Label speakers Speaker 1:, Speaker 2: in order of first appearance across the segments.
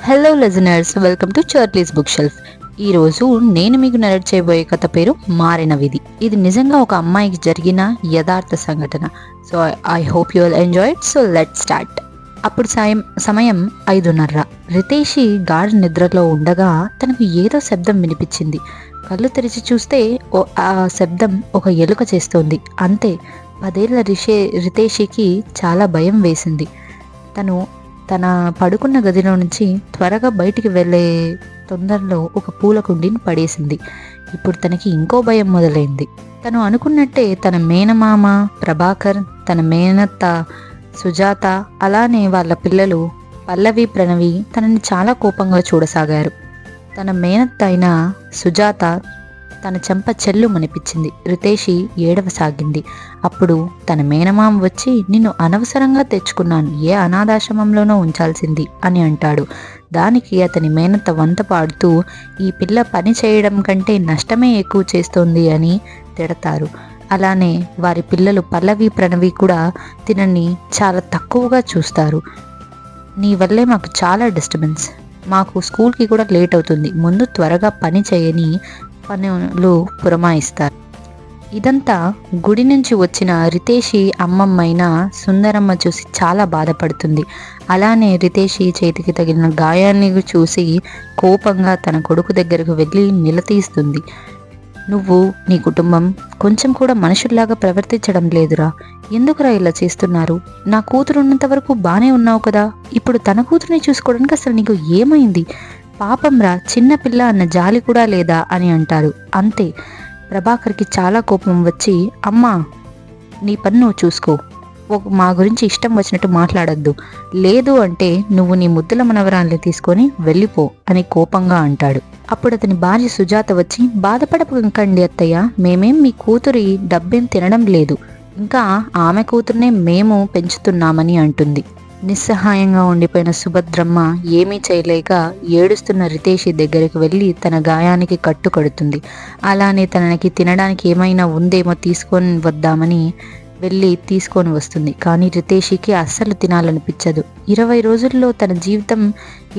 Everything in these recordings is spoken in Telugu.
Speaker 1: Hello listeners, welcome to Charlie's book shelf. ఈరోజు నేను మీకు నరేట్ చేయబోయే కథ పేరు మారిన విధి. ఇది నిజంగా ఒక అమ్మాయికి జరిగిన యథార్థ సంఘటన. So I hope you will enjoy it. So let start. అప్పుడు సమయం 5:30. రితేషి గాఢ నిద్రలో ఉండగా తనకు ఏదో శబ్దం వినిపించింది. కళ్ళు తెరిచి చూస్తే ఆ శబ్దం ఒక ఎలుక చేస్తోంది. అంతే. 10 ఏళ్ల రితేషికి చాలా భయం వేసింది. తన పడుకున్న గదిలో నుంచి త్వరగా బయటికి వెళ్ళే తొందరలో ఒక పూల కుండీని పడేసింది. ఇప్పుడు తనకి ఇంకో భయం మొదలైంది. తను అనుకున్నట్టే తన మేనమామ ప్రభాకర్, తన మేనత్త సుజాత, అలానే వాళ్ళ పిల్లలు పల్లవి, ప్రణవి తనని చాలా కోపంగా చూడసాగారు. తన మేనత్త అయిన సుజాత తన చెంప చెల్లుమనిపించింది. రితేషి ఏడవసాగింది. అప్పుడు తన మేనమామ వచ్చి, నిన్ను అనవసరంగా తెచ్చుకున్నాను, ఏ అనాథాశ్రమంలోనో ఉంచాల్సింది అని అంటాడు. దానికి అతని మేనత్త వంత పాడుతూ, ఈ పిల్ల పని చేయడం కంటే నష్టమే ఎక్కువ చేస్తోంది అని తిడతారు. అలానే వారి పిల్లలు పల్లవి, ప్రణవి కూడా తినని చాలా తక్కువగా చూస్తారు. నీ వల్లే మాకు చాలా డిస్టర్బెన్స్, మాకు స్కూల్కి కూడా లేట్ అవుతుంది, ముందు త్వరగా పని చేయని పనులు పురమాయిస్తారు. ఇదంతా గుడి నుంచి వచ్చిన రితేషి అమ్మమ్మైన సుందరమ్మ చూసి చాలా బాధపడుతుంది. అలానే రితేషి చేతికి తగిలిన గాయాన్ని చూసి కోపంగా తన కొడుకు దగ్గరకు వెళ్ళి నిలదీస్తుంది. నువ్వు, నీ కుటుంబం కొంచెం కూడా మనుషుల్లాగా ప్రవర్తించడం లేదురా, ఎందుకురా ఇలా చేస్తున్నారు? నా కూతురు ఉన్నంత వరకు బాగానే ఉన్నావు కదా, ఇప్పుడు తన కూతురుని చూసుకోవడానికి అసలు నీకు ఏమైంది? పాపంరా, చిన్నపిల్ల అన్న జాలి కూడా లేదా అని అంటారు. అంతే. ప్రభాకర్కి చాలా కోపం వచ్చి, అమ్మా, నీ పని నువ్వు చూసుకో, మా గురించి ఇష్టం వచ్చినట్టు మాట్లాడద్దు, లేదు అంటే నువ్వు నీ ముద్దుల మనవరాల్ని తీసుకొని వెళ్ళిపో అని కోపంగా అంటాడు. అప్పుడు అతని భార్య సుజాత వచ్చి, బాధపడకండి అత్తయ్య, మేమేం మీ కూతురి డబ్బేం తినడం లేదు, ఇంకా ఆమె కూతుర్నే మేము పెంచుతున్నామని అంటుంది. నిస్సహాయంగా ఉండిపోయిన సుభద్రమ్మ ఏమీ చేయలేక ఏడుస్తున్న రితేషి దగ్గరికి వెళ్ళి తన గాయానికి కట్టు కడుతుంది. అలానే తనకి తినడానికి ఏమైనా ఉందేమో తీసుకొని వద్దామని వెళ్ళి తీసుకొని వస్తుంది. కానీ రితేషికి అస్సలు తినాలనిపించదు. 20 రోజుల్లో తన జీవితం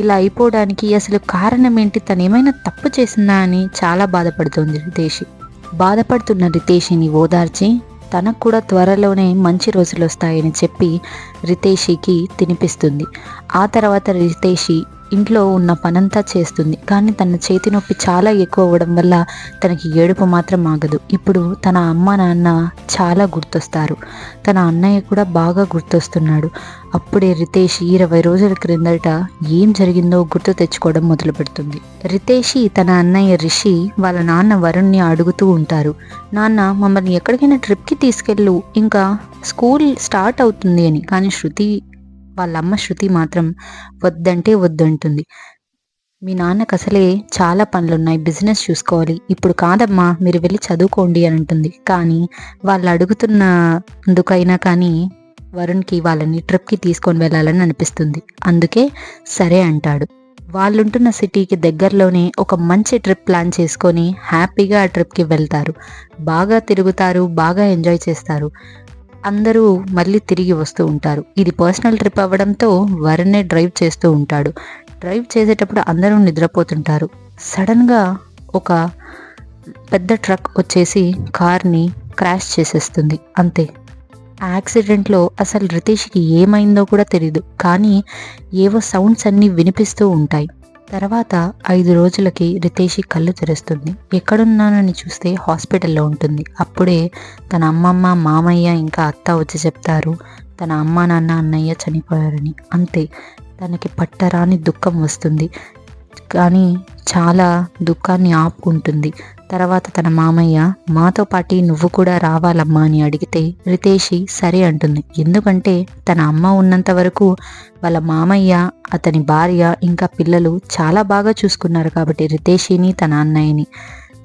Speaker 1: ఇలా అయిపోవడానికి అసలు కారణం ఏంటి? తను ఏమైనా తప్పు చేసిందా అని చాలా బాధపడుతుంది రితేషి. బాధపడుతున్న రితేషిని ఓదార్చి తనకు కూడా త్వరలోనే మంచి రోజులు వస్తాయని చెప్పి రితేషికి తినిపిస్తుంది. ఆ తర్వాత రితేషి ఇంట్లో ఉన్న పనంతా చేస్తుంది. కానీ తన చేతి నొప్పి చాలా ఎక్కువ అవ్వడం వల్ల తనకి ఏడుపు మాత్రం ఆగదు. ఇప్పుడు తన అమ్మ నాన్న చాలా గుర్తొస్తారు. తన అన్నయ్య కూడా బాగా గుర్తొస్తున్నాడు. అప్పుడే రితేషి 20 రోజుల క్రిందట ఏం జరిగిందో గుర్తు తెచ్చుకోవడం మొదలు పెడుతుంది. రితేషి తన అన్నయ్య రిషి వాళ్ళ నాన్న వరుణ్ని అడుగుతూ ఉంటారు, నాన్న, మమ్మల్ని ఎక్కడికైనా ట్రిప్కి తీసుకెళ్ళు, ఇంకా స్కూల్ స్టార్ట్ అవుతుంది అని. కానీ వాళ్ళ అమ్మ శృతి మాత్రం వద్దంటే వద్దంటుంది. మీ నాన్నకు అసలే చాలా పనులున్నాయి, బిజినెస్ చూసుకోవాలి, ఇప్పుడు కాదమ్మా, మీరు వెళ్ళి చదువుకోండి అని అంటుంది. కానీ వాళ్ళు అడుగుతున్నందుకైనా కానీ వరుణ్కి వాళ్ళని ట్రిప్కి తీసుకొని వెళ్ళాలని అనిపిస్తుంది. అందుకే సరే అంటాడు. వాళ్ళుంటున్న సిటీకి దగ్గరలోనే ఒక మంచి ట్రిప్ ప్లాన్ చేసుకొని హ్యాపీగా ఆ ట్రిప్కి వెళ్తారు. బాగా తిరుగుతారు, బాగా ఎంజాయ్ చేస్తారు. అందరూ మళ్ళీ తిరిగి వస్తూ ఉంటారు. ఇది పర్సనల్ ట్రిప్ అవ్వడంతో వరుణ్నే డ్రైవ్ చేస్తూ ఉంటాడు. డ్రైవ్ చేసేటప్పుడు అందరూ నిద్రపోతుంటారు. సడన్గా ఒక పెద్ద ట్రక్ వచ్చేసి కార్ని క్రాష్ చేసేస్తుంది. అంతే. ఆ యాక్సిడెంట్లో అసలు రితేష్కి ఏమైందో కూడా తెలియదు. కానీ ఏవో సౌండ్స్ అన్నీ వినిపిస్తూ ఉంటాయి. తర్వాత 5 రోజులకి రితేషి కళ్ళు తెరుస్తుంది. ఎక్కడున్నానని చూస్తే హాస్పిటల్లో ఉంటుంది. అప్పుడే తన అమ్మమ్మ, మామయ్య ఇంకా అత్త వచ్చి చెప్తారు, తన అమ్మ, నాన్న, అన్నయ్య చనిపోయారని. అంతే. తనకి పట్టరాని దుఃఖం వస్తుంది. కానీ చాలా దుఃఖాన్ని ఆపుకుంటుంది. తర్వాత తన మామయ్య, మాతో పాటి నువ్వు కూడా రావాలమ్మా అని అడిగితే రితేషి సరే అంటుంది. ఎందుకంటే తన అమ్మ ఉన్నంత వరకు వాళ్ళ మామయ్య, అతని భార్య ఇంకా పిల్లలు చాలా బాగా చూసుకున్నారు కాబట్టి రితేషిని, తన అన్నయ్యని.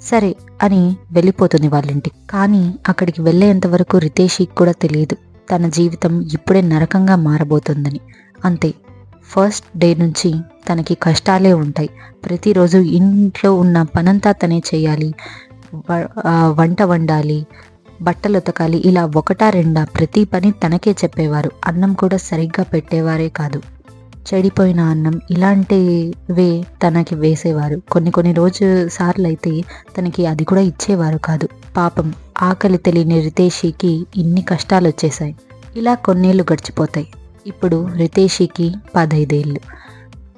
Speaker 1: సరే అని వెళ్ళిపోతుంది వాళ్ళింటికి. కానీ అక్కడికి వెళ్ళేంత వరకు రితేషికి కూడా తెలియదు తన జీవితం ఇప్పుడే నరకంగా మారబోతుందని. అంతే. ఫస్ట్ డే నుంచి తనకి కష్టాలే ఉంటాయి. ప్రతిరోజు ఇంట్లో ఉన్న పనంతా తనే చేయాలి, వంట వండాలి, బట్టలు ఉతకాలి. ఇలా ఒకటా రెండా ప్రతి పని తనకే చెప్పేవారు. అన్నం కూడా సరిగ్గా పెట్టేవారే కాదు. చెడిపోయిన అన్నం ఇలాంటివే తనకి వేసేవారు. కొన్ని రోజు సార్లయితే తనకి అది కూడా ఇచ్చేవారు కాదు. పాపం ఆకలి తెలియని రితేషికి ఇన్ని కష్టాలొచ్చేశాయి. ఇలా కొన్నేళ్ళు గడిచిపోతాయి. ఇప్పుడు రితేషికి 15 ఏళ్ళు.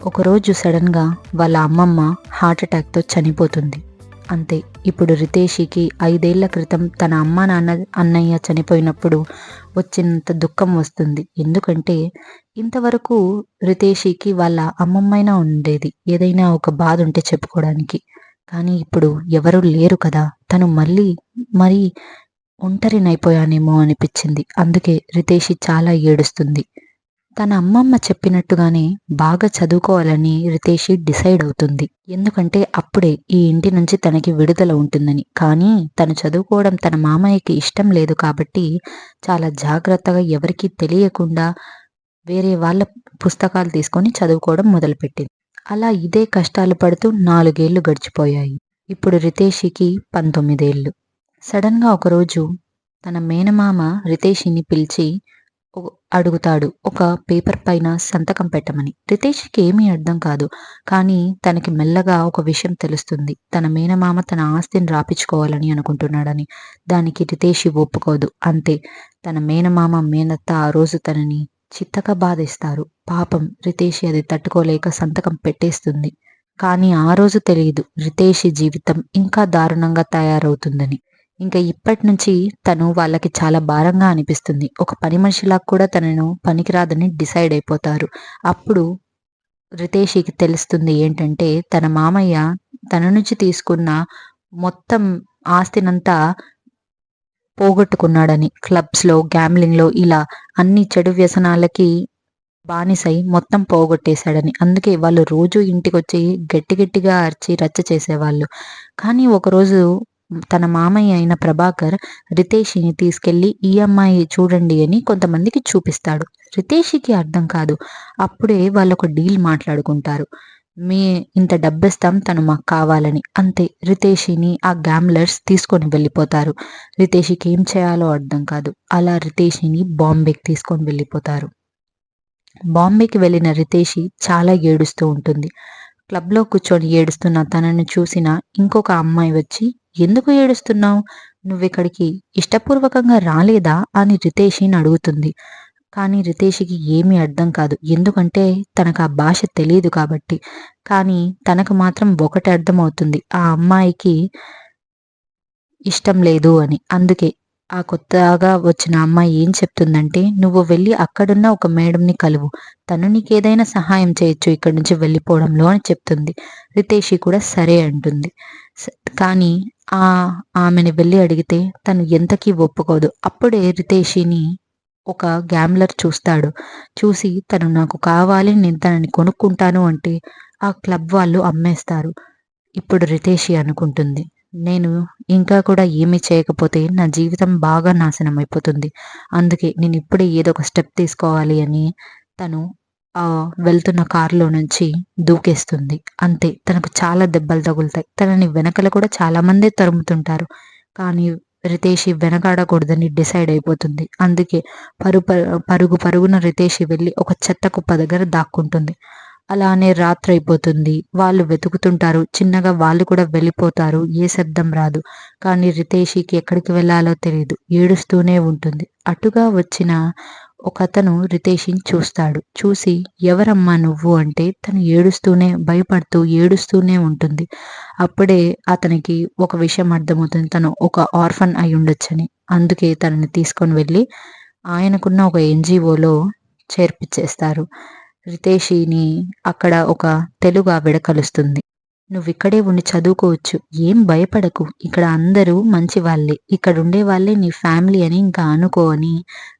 Speaker 1: ఒకరోజు సడన్‌గా వాళ్ళ అమ్మమ్మ హార్ట్ అటాక్‌తో చనిపోతుంది. అంతే. ఇప్పుడు రితేషికి 5 ఏళ్ల క్రితం తన అమ్మా, నాన్న, అన్నయ్య చనిపోయినప్పుడు వచ్చినంత దుఃఖం వస్తుంది. ఎందుకంటే ఇంతవరకు రితేషికి వాళ్ళ అమ్మమ్మైనా ఉండేది. ఏదైనా ఒక బాధ ఉంటే చెప్పుకోవడానికి. కానీ ఇప్పుడు ఎవరు లేరు కదా! తను మరీ ఒంటరినైపోయానేమో అనిపిచ్చింది. అందుకే రితేషి చాలా ఏడుస్తుంది. తన అమ్మమ్మ చెప్పినట్టుగానే బాగా చదువుకోవాలని రితేషి డిసైడ్ అవుతుంది. ఎందుకంటే అప్పుడే ఈ ఇంటి నుంచి తనకి విడుదల ఉంటుందని. కానీ తను చదువుకోవడం తన మామయ్యకి ఇష్టం లేదు కాబట్టి చాలా జాగ్రత్తగా ఎవరికీ తెలియకుండా వేరే వాళ్ళ పుస్తకాలు తీసుకొని చదువుకోవడం మొదలుపెట్టింది. అలా ఇదే కష్టాలు పడుతూ 4 ఏళ్లు గడిచిపోయాయి. ఇప్పుడు రితేషికి 19 ఏళ్ళు. సడన్‌గా ఒకరోజు తన మేనమామ రితేషిని పిలిచి ఒ అడుగుతాడు. ఒక పేపర్ పైన సంతకం పెట్టమని. రితేష్‌కి ఏమీ అర్థం కాదు. కానీ తనకి మెల్లగా ఒక విషయం తెలుస్తుంది. తన మేనమామ తన ఆస్తిని రాపిచ్చుకోవాలని అనుకుంటున్నాడని. దానికి రితేషి ఒప్పుకోదు. అంతే. తన మేనమామ, మేనత్త ఆ రోజు తనని చిత్తగా బాధేస్తారు. పాపం రితేషి అది తట్టుకోలేక సంతకం పెట్టేస్తుంది. కానీ ఆ రోజు తెలీదు రితేషి జీవితం ఇంకా దారుణంగా తయారవుతుందని. ఇంక ఇప్పటినుంచి తను వాళ్ళకి చాలా భారంగా అనిపిస్తుంది. ఒక పని మనిషిలా కూడా తనను పనికిరాదని డిసైడ్ అయిపోతారు. అప్పుడు రితేషికి తెలుస్తుంది ఏంటంటే తన మామయ్య తన నుంచి తీసుకున్న మొత్తం ఆస్తినంతా పోగొట్టుకున్నాడని. క్లబ్స్‌లో, గ్యామ్లింగ్‌లో ఇలా అన్ని చెడు వ్యసనాలకి బానిసై మొత్తం పోగొట్టేశాడని. అందుకే వాళ్ళు రోజూ ఇంటికొచ్చి గట్టిగా అరిచి రచ్చ చేసేవాళ్ళు. కానీ ఒకరోజు తన మామయ్య అయిన ప్రభాకర్ రితేషిని తీసుకెళ్ళి ఈ అమ్మాయి చూడండి అని కొంతమందికి చూపిస్తాడు. రితేషికి అర్థం కాదు. అప్పుడే వాళ్ళొక డీల్ మాట్లాడుకుంటారు. మే ఇంత డబ్బిస్తాం తను మాకు కావాలని. అంతే. రితేషిని ఆ గ్యామ్లర్స్ తీసుకొని వెళ్ళిపోతారు. రితేషికి ఏం చేయాలో అర్థం కాదు. అలా రితేషిని బాంబేకి తీసుకొని వెళ్ళిపోతారు. బాంబేకి వెళ్ళిన రితేషి చాలా ఏడుస్తూ ఉంటుంది. క్లబ్‌లో కూర్చొని ఏడుస్తున్న తనని చూసిన ఇంకొక అమ్మాయి వచ్చి, "ఎందుకు ఏడుస్తున్నావు? నువ్విక్కడికి ఇష్టపూర్వకంగా రాలేదా?" అని రితేషిని అడుగుతుంది. కానీ రితేషికి ఏమీ అర్థం కాదు. ఎందుకంటే తనకు ఆ భాష తెలీదు కాబట్టి. కానీ తనకు మాత్రం ఒకటి అర్థమవుతుంది. ఆ అమ్మాయికి ఇష్టం లేదు అని. అందుకే ఆ కొత్తగా వచ్చిన అమ్మాయి ఏం చెప్తుందంటే, "నువ్వు వెళ్లి అక్కడున్న ఒక మేడంని కలువు. తను నీకేదైనా సహాయం చేయొచ్చు ఇక్కడి నుంచి వెళ్ళిపోవడంలో" అని చెప్తుంది. రితేషి కూడా సరే అంటుంది. స కానీ ఆమెని వెళ్లి అడిగితే తను ఎంతకీ ఒప్పుకోదు. అప్పుడే రితేషిని ఒక గ్యామ్లర్ చూస్తాడు. చూసి తను నాకు కావాలి, నేను తనని కొనుక్కుంటాను అంటే ఆ క్లబ్ వాళ్ళు అమ్మేస్తారు. ఇప్పుడు రితేషి అనుకుంటుంది. నేను ఇంకా కూడా ఏమీ చేయకపోతే నా జీవితం బాగా నాశనం అయిపోతుంది. అందుకే నేనిప్పుడే ఏదో ఒక స్టెప్ తీసుకోవాలి అని తను వెళ్తున్న కారులో నుంచి దూకేస్తుంది. అంతే. తనకు చాలా దెబ్బలు తగులుతాయి. తనని వెనకల కూడా చాలా మందే తరుముతుంటారు. కానీ రితేషి వెనకాడకూడదని డిసైడ్ అయిపోతుంది. అందుకే పరుగున రితేషి వెళ్లి ఒక చెత్త కుప్ప దగ్గర దాక్కుంటుంది. అలానే రాత్రయిపోతుంది. వాళ్ళు వెతుకుతుంటారు. చిన్నగా వాళ్ళు కూడా వెళ్ళిపోతారు. ఏ శబ్దం రాదు. కానీ రితేషికి ఎక్కడికి వెళ్ళాలో తెలీదు. ఏడుస్తూనే ఉంటుంది. అటుగా వచ్చిన ఒకతను రితేషిని చూస్తాడు. చూసి "ఎవరమ్మా నువ్వు" అంటే తను భయపడుతూ ఏడుస్తూనే ఉంటుంది. అప్పుడే అతనికి ఒక విషయం అర్థమవుతుంది. తను ఒక ఆర్ఫన్ అయ్యుండొచ్చని. అందుకే తనని తీసుకొని వెళ్ళి ఆయనకున్న ఒక ఎన్‌జీఓలో చేర్పిచ్చేస్తారు. రితేషిని అక్కడ ఒక తెలుగు ఆవిడ కలుస్తుంది. "నువ్విక్కడే ఉండి చదువుకోవచ్చు. ఏం భయపడకు. ఇక్కడ అందరూ మంచివాళ్ళే. ఇక్కడుండే వాళ్ళే నీ ఫ్యామిలీ అని ఇంకా అనుకో" అని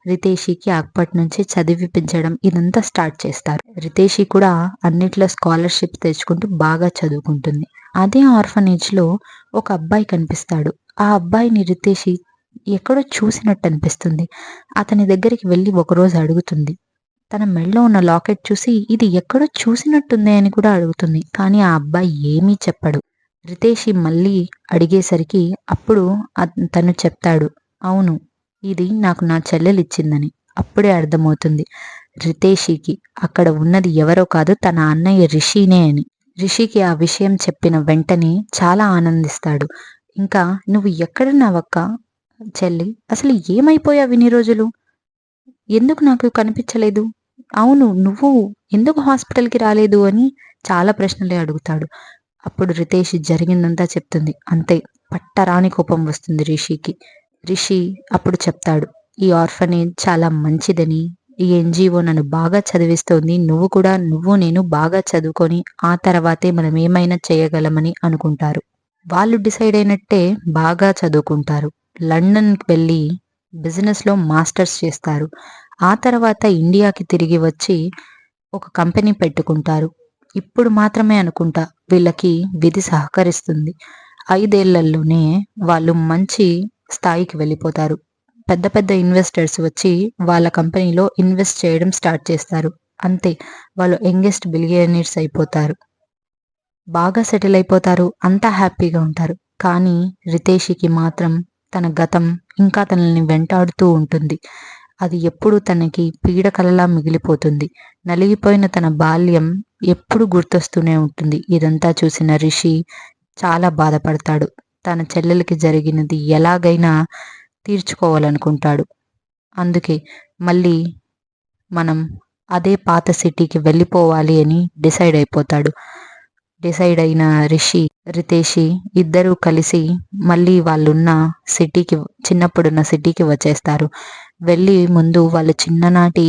Speaker 1: రితేషికి అప్పటినుంచే చదివిపించడం ఇదంతా స్టార్ట్ చేస్తారు. రితేషి కూడా అన్నిట్లో స్కాలర్‌షిప్స్ తెచ్చుకుంటూ బాగా చదువుకుంటుంది. అదే ఆర్ఫనేజ్‌లో ఒక అబ్బాయి కనిపిస్తాడు. ఆ అబ్బాయిని రితేషి ఎక్కడో చూసినట్టు అనిపిస్తుంది. అతని దగ్గరికి వెళ్లి ఒకరోజు అడుగుతుంది. తన మెడలో ఉన్న లాకెట్ చూసి ఇది ఎక్కడో చూసినట్టుందే అని కూడా అడుగుతుంది. కానీ ఆ అబ్బాయి ఏమీ చెప్పడు. రితేషి మళ్ళీ అడిగేసరికి అప్పుడు తను చెప్తాడు. "అవును. ఇది నాకు నా చెల్లెలిచ్చిందని." అప్పుడే అర్థమవుతుంది. రితేషికి అక్కడ ఉన్నది ఎవరో కాదు తన అన్నయ్య రిషినే అని. రిషికి ఆ విషయం చెప్పిన వెంటనే చాలా ఆనందిస్తాడు. ఇంకా "నువ్వు ఎక్కడున్నావక్క చెల్లి? అసలు ఏమైపోయావు ఇన్ని రోజులు? ఎందుకు నాకు కనిపించలేదు? అవును నువ్వు ఎందుకు హాస్పిటల్‌కి రాలేదు?" అని చాలా ప్రశ్నలే అడుగుతాడు. అప్పుడు రితేష్ జరిగిందంతా చెప్తుంది. అంతే పట్టరాని కోపం వస్తుంది రిషికి. రిషి అప్పుడు చెప్తాడు, "ఈ ఆర్ఫనేజ్ చాలా మంచిదని, ఈ ఎన్‌జీఓ నన్ను బాగా చదివిస్తోంది. నువ్వు నేను బాగా చదువుకొని ఆ తర్వాతే మనం ఏమైనా చేయగలమని అనుకుంటారు." వాళ్ళు డిసైడ్ అయినట్టే బాగా చదువుకుంటారు. లండన్‌కి వెళ్ళి బిజినెస్‌లో మాస్టర్స్ చేస్తారు. ఆ తర్వాత ఇండియాకి తిరిగి వచ్చి ఒక కంపెనీ పెట్టుకుంటారు. ఇప్పుడు మాత్రమే అనుకుంటా వీళ్ళకి విధి సహకరిస్తుంది. 5 ఏళ్లలోనే వాళ్ళు మంచి స్థాయికి వెళ్ళిపోతారు. పెద్ద పెద్ద ఇన్వెస్టర్స్ వచ్చి వాళ్ళ కంపెనీలో ఇన్వెస్ట్ చేయడం స్టార్ట్ చేస్తారు. అంతే వాళ్ళు యంగెస్ట్ బిలియనీర్స్ అయిపోతారు. బాగా సెటిల్ అయిపోతారు. అంతా హ్యాపీగా ఉంటారు. కానీ రితేషికి మాత్రం తన గతం ఇంకా తనని వెంటాడుతూ ఉంటుంది. అది ఎప్పుడూ తనకి పీడకలలా మిగిలిపోతుంది. నలిగిపోయిన తన బాల్యం ఎప్పుడు గుర్తొస్తూనే ఉంటుంది. ఇదంతా చూసిన రిషి చాలా బాధపడతాడు. తన చెల్లెలికి జరిగినది ఎలాగైనా తీర్చుకోవాలనుకుంటాడు. అందుకే మళ్ళీ మనం అదే పాత సిటీకి వెళ్ళిపోవాలి అని డిసైడ్ అయిపోతాడు. డిసైడ్ అయిన రితేషి ఇద్దరూ కలిసి మళ్ళీ వాళ్ళున్న సిటీకి చిన్నప్పుడున్న సిటీకి వచ్చేస్తారు. వెళ్ళి ముందు వాళ్ళ చిన్ననాటి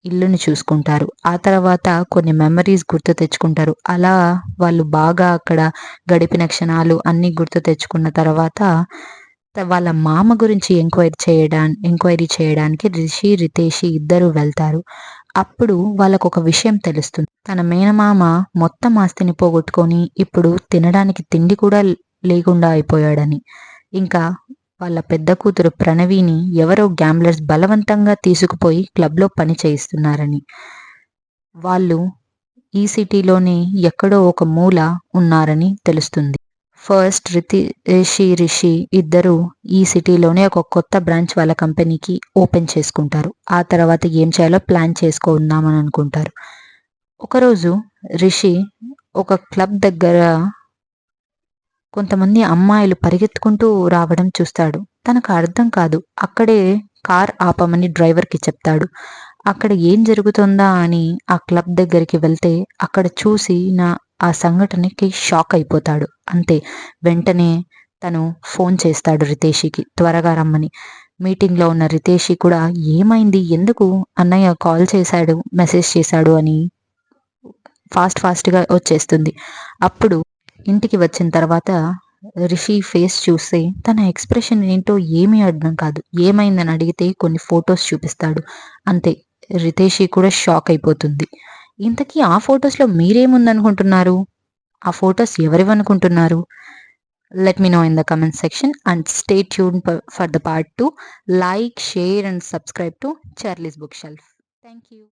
Speaker 1: ఇల్లుని చూసుకుంటారు. ఆ తర్వాత కొన్ని మెమరీస్ గుర్తు తెచ్చుకుంటారు. అలా వాళ్ళు బాగా అక్కడ గడిపిన క్షణాలు అన్నీ గుర్తు తెచ్చుకున్న తర్వాత వాళ్ళ మామ గురించి ఎంక్వైరీ చేయడానికి రితేషి ఇద్దరూ వెళ్తారు. అప్పుడు వాళ్ళకొక విషయం తెలుస్తుంది. తన మేనమామ మొత్తం ఆస్తిని పోగొట్టుకొని ఇప్పుడు తినడానికి తిండి కూడా లేకుండా అయిపోయాడని. ఇంకా వాళ్ళ పెద్ద కూతురు ప్రణవిని ఎవరో గ్యాంబ్లర్స్ బలవంతంగా తీసుకుపోయి క్లబ్‌లో పని చేయిస్తున్నారని. వాళ్ళు ఈ సిటీలోనే ఎక్కడో ఒక మూల ఉన్నారని తెలుస్తుంది. ఫస్ట్ రిషి ఇద్దరు ఈ సిటీలోనే ఒక కొత్త బ్రాంచ్ వాళ్ళ కంపెనీకి ఓపెన్ చేసుకుంటారు. ఆ తర్వాత ఏం చేయాలో ప్లాన్ చేసుకుందామని అనుకుంటారు. ఒకరోజు రిషి ఒక క్లబ్ దగ్గర కొంతమంది అమ్మాయిలు పరిగెత్తుకుంటూ రావడం చూస్తాడు. తనకు అర్థం కాదు. అక్కడే కార్ ఆపమని డ్రైవర్‌కి చెప్తాడు. అక్కడ ఏం జరుగుతుందా అని ఆ క్లబ్ దగ్గరికి వెళ్తే అక్కడ చూసిన ఆ సంఘటనకి షాక్ అయిపోతాడు. అంతే వెంటనే తను ఫోన్ చేస్తాడు రితేషికి త్వరగా రమ్మని. మీటింగ్‌లో ఉన్న రితేషి కూడా ఏమైంది? ఎందుకు అన్నయ్య కాల్ చేశాడు, మెసేజ్ చేశాడు అని ఫాస్ట్‌గా వచ్చేస్తుంది. అప్పుడు ఇంటికి వచ్చిన తర్వాత రిషి ఫేస్ చూస్తే తన ఎక్స్‌ప్రెషన్ ఏంటో ఏమీ అర్థం కాదు. ఏమైందని అడిగితే కొన్ని ఫోటోస్ చూపిస్తాడు. అంతే రితేషి కూడా షాక్ అయిపోతుంది. ఇంతకీ ఆ ఫోటోస్‌లో మీరేముందనుకుంటున్నారు? ఆ photos ఎవరివనుకుంటున్నారు? Let me know in the comment section and stay tuned for the part 2. Like, share and subscribe to Charlie's Bookshelf. Thank you.